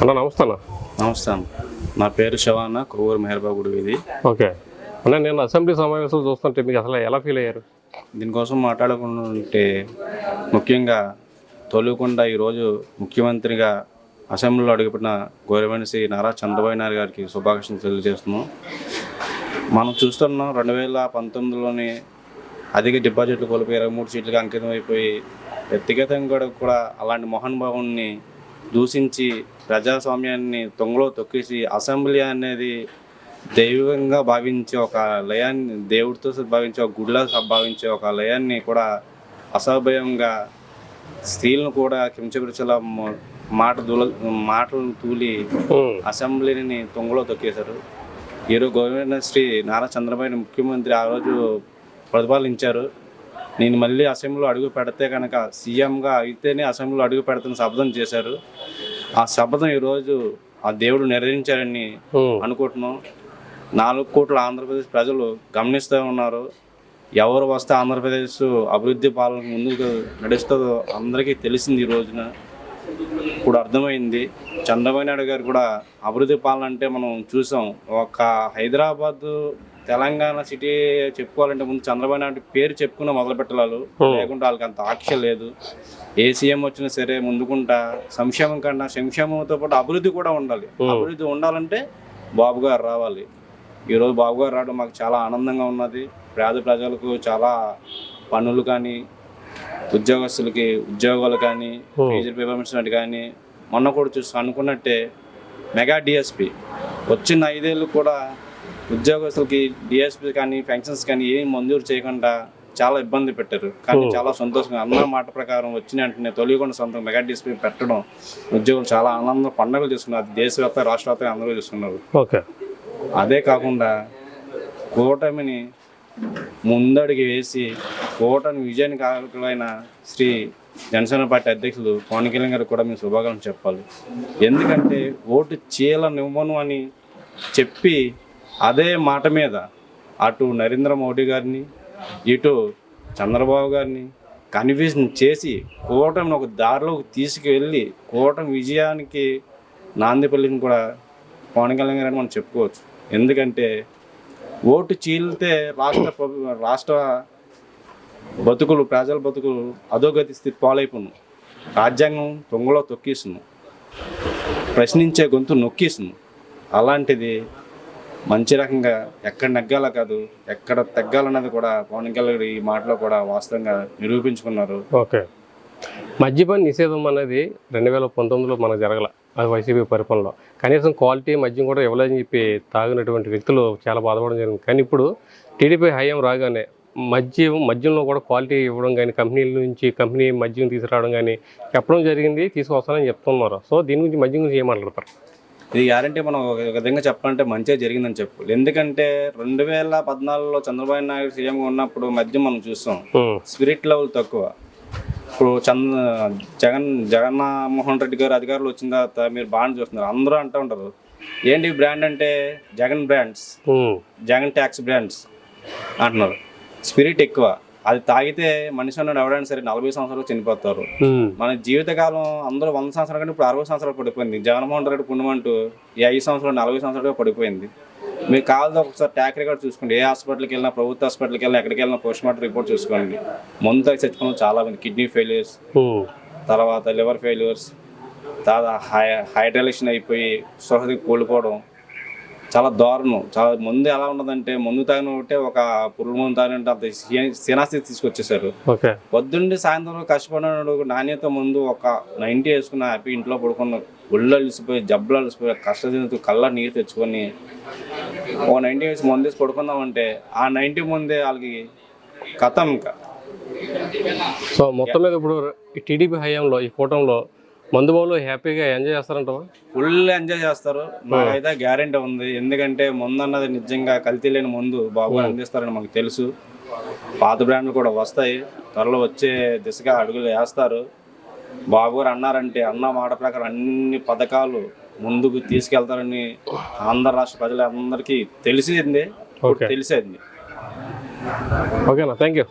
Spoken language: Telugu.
అన్న నమస్తే అన్న. నమస్తే అన్న. నా పేరు శివాన్న, కొవ్వూరు మెహర్బాబుడు ఇది. ఓకే అన్న, నేను అసెంబ్లీ సమావేశాలు చూస్తుంటే మీకు అసలు ఎలా ఫీల్ అయ్యారు? దీనికోసం మాట్లాడుకుంటే ముఖ్యంగా తొలుకుండా ఈరోజు ముఖ్యమంత్రిగా అసెంబ్లీలో అడుగుపెట్టిన గౌరవనీయ శ్రీ నారా చంద్రబాబు నాయుడు గారికి శుభాకాంక్షలు తెలియజేస్తున్నాం. మనం చూస్తున్నాం 2019లోని అధిక డిపాజిట్లు కోల్పోయి 23 సీట్లకు అంకితం అయిపోయి వ్యక్తిగతంగా కూడా అలాంటి మహానుభావుని దూషించి ప్రజాస్వామ్యాన్ని తొంగలో తొక్కేసి అసెంబ్లీ అనేది దైవంగా భావించే ఒక లయాన్ని, దేవుడితో భావించే ఒక గుడిలా భావించే ఒక లయాన్ని కూడా అసభ్యంగా స్త్రీలను కూడా కించపరిచేలా మాటలను తూలి అసెంబ్లీని తొంగలో తొక్కేశారు. ఈరోజు గవర్నర్ శ్రీ నారా చంద్రబాబు ముఖ్యమంత్రి ఆ రోజు ప్రతిపాదించారు, నేను మళ్ళీ అసెంబ్లీలో అడుగు పెడితే కనుక సీఎంగా అయితేనే అసెంబ్లీలో అడుగు పెడతాను శపథం చేశారు. ఆ శపథం ఈరోజు ఆ దేవుడు నెరవేర్చారని అనుకుంటున్నాం. 4 కోట్ల ఆంధ్రప్రదేశ్ ప్రజలు గమనిస్తూ ఉన్నారు. ఎవరు వస్తే ఆంధ్రప్రదేశ్ అభివృద్ధి పాలన ముందుకు నడుస్తుందో అందరికీ తెలిసింది. ఈ రోజున ఇప్పుడు అర్థమైంది. చంద్రబాబు నాయుడు గారు కూడా అభివృద్ధి పాలన అంటే మనం చూసాం. ఒక హైదరాబాద్ తెలంగాణ సిటీ చెప్పుకోవాలంటే ముందు చంద్రబాబు నాయుడు పేరు చెప్పుకున్న మొదలు పెట్టాలి, లేకుంటే వాళ్ళకి అంత ఆక్ష లేదు. ఏ సీఎం వచ్చినా సరే ముందుకుంటా సంక్షేమం కన్నా సంక్షేమంతో పాటు అభివృద్ధి కూడా ఉండాలి. అభివృద్ధి ఉండాలంటే బాబు గారు రావాలి. ఈరోజు బాబు గారు రావడం మాకు చాలా ఆనందంగా ఉన్నది. పేద ప్రజలకు చాలా పనులు కానీ, ఉద్యోగస్తులకి ఉద్యోగాలు కానీ, ఫీజులు పేమెంట్స్ కానీ మొన్న కూడా చూసి అనుకున్నట్టే మెగా డిఎస్పి వచ్చిన 5 ఏళ్ళు కూడా ఉద్యోగస్తులకి డిఎస్పి కానీ పెన్షన్స్ కానీ ఏం మంజూరు చేయకుండా చాలా ఇబ్బంది పెట్టారు. కానీ చాలా సంతోషంగా అన్న మాట ప్రకారం వచ్చిన వెంటనే తొలిగొండ సొంతం మెగా డిఎస్పి పెట్టడం ఉద్యోగులు చాలా ఆనంద పండుగలు చేసుకున్నారు. దేశవ్యాప్త రాష్ట్రవ్యాప్తంగా అందరూ చేసుకున్నారు. ఓకే, అదే కాకుండా కూటమిని ముందడుగు వేసి కూటమి విజయానికి కారకులైన శ్రీ జనసేన పార్టీ అధ్యక్షులు పవన్ కళ్యాణ్ గారు కూడా మేము శుభాకాంక్షలు చెప్పాలి. ఎందుకంటే ఓటు చీలనివ్వను అని చెప్పి అదే మాట మీద అటు నరేంద్ర మోడీ గారిని ఇటు చంద్రబాబు గారిని కన్విన్స్ చేసి కూటమిని ఒక దారిలోకి తీసుకువెళ్ళి కూటమి విజయానికి నాంది పలికిన కూడా పవన్ కళ్యాణ్ గారు అని మనం చెప్పుకోవచ్చు. ఎందుకంటే ఓటు చీలితే రాష్ట్ర బతుకులు, ప్రజల బతుకులు అధోగతి స్థితి పాలైపోను. రాజ్యాంగం తొంగలో తొక్కిస్తున్నాం, ప్రశ్నించే గొంతు నొక్కిస్తున్నాం. అలాంటిది మంచి రకంగా ఎక్కడ నెగ్గాల కాదు ఎక్కడ తగ్గాలన్నది కూడా పవన్ కళ్యాణ్ ఈ మాటలో కూడా వాస్తవంగా నిరూపించుకున్నారు. ఓకే, మద్యపాన నిషేధం అనేది 2019లో మనకు జరగల, అది వైసీపీ పరిపాలనలో. కనీసం క్వాలిటీ మద్యం కూడా ఇవ్వలేదని చెప్పి తాగినటువంటి వ్యక్తులు చాలా బాధపడడం జరిగింది. కానీ ఇప్పుడు టీడీపీ హయాం రాగానే మద్యంలో కూడా క్వాలిటీ ఇవ్వడం కానీ, కంపెనీల నుంచి కంపెనీ మద్యం తీసుకురావడం కానీ చెప్పడం జరిగింది, తీసుకొస్తానని చెప్తున్నారు. సో దీని గురించి మద్యం గురించి ఏం మాట్లాడతారు? ఇది గ్యారంటీ మనం ఒక విధంగా చెప్పాలంటే మంచిగా జరిగిందని చెప్పాలి. ఎందుకంటే 2014లో చంద్రబాబు నాయుడు సీఎంగా ఉన్నప్పుడు మద్యం మనం చూస్తాం, స్పిరిట్ లెవెల్ తక్కువ. ఇప్పుడు జగన్మోహన్ రెడ్డి గారు అధికారులు వచ్చిన తర్వాత మీరు బాగా చూస్తున్నారు. అందరూ అంటూ ఉంటారు ఏంటి బ్రాండ్ అంటే Jagan brands, Jagan tax brands అంటున్నారు. స్పిరిట్ ఎక్కువ. అది తాగితే మనిషి అన్నాడు ఎవరైనా సరే 40 సంవత్సరాలు చనిపోతారు. మన జీవితకాలం అందరూ 100 సంవత్సరాల కంటే ఇప్పుడు 60 సంవత్సరాలు పడిపోయింది. జగన్మోహన్ రెడ్డి పుణ్యమంటూ ఈ 5 సంవత్సరాలు 40 సంవత్సరాలుగా పడిపోయింది. మీకు కావాల్సి ఒకసారి ట్రాక్ రికార్డ్ చూసుకోండి. ఏ హాస్పిటల్కి వెళ్ళినా, ప్రభుత్వ హాస్పిటల్కి వెళ్ళినా, ఎక్కడికి వెళ్ళినా పోస్ట్ మార్టం రిపోర్ట్ చూసుకోండి. ముందు తాగి చచ్చిపోవడం చాలా మంది, కిడ్నీ ఫెయిల్యూర్స్, తర్వాత లివర్ ఫెయిల్యూర్స్, తర్వాత హైడ్రేషన్ అయిపోయి సొసైటీకి కోల్పోవడం చాలా దారుణం. చాలా ముందు ఎలా ఉన్నదంటే ముందు తాగిన ఒకటే ఒక పురుగు మందు తాగినట్టు అంత స్థితి తీసుకొచ్చేసారు. పొద్దుండి సాయంత్రం కష్టపడినాడు నాణ్యత ముందు ఒక 90 వేసుకున్న హ్యాపీ ఇంట్లో పడుకున్న ఒళ్ళు అలిసిపోయి జబ్బులు అలిసిపోయి కష్టజీవితం కళ్ళ నీరు తెచ్చుకొని ఒక 90 వేసి ముందు వేసి పడుకుందామంటే ఆ 90 ముందే వాళ్ళకి కథం ఇంకా. సో మొత్తం మీద ఇప్పుడు టీడీపీ హయాంలో ఈ కూటమిలో మందు బాబులు హ్యాపీగా ఎంజాయ్ చేస్తారంటావా? ఫుల్ ఎంజాయ్ చేస్తారు. నాకైతే గ్యారెంటీ ఉంది. ఎందుకంటే ముందు అన్నది నిజంగా కల్తీ లేని ముందు బాబు అందిస్తారని మాకు తెలుసు. పాత బ్రాండ్లు కూడా వస్తాయి, త్వరలో వచ్చే దిశగా అడుగులు వేస్తారు. బాబు గారు అన్నారంటే అన్న మాట ప్రకారం అన్ని పథకాలు ముందుకు తీసుకెళ్తారని ఆంధ్ర రాష్ట్ర ప్రజలందరికీ తెలిసేది. ఓకేనా, థ్యాంక్ యూ.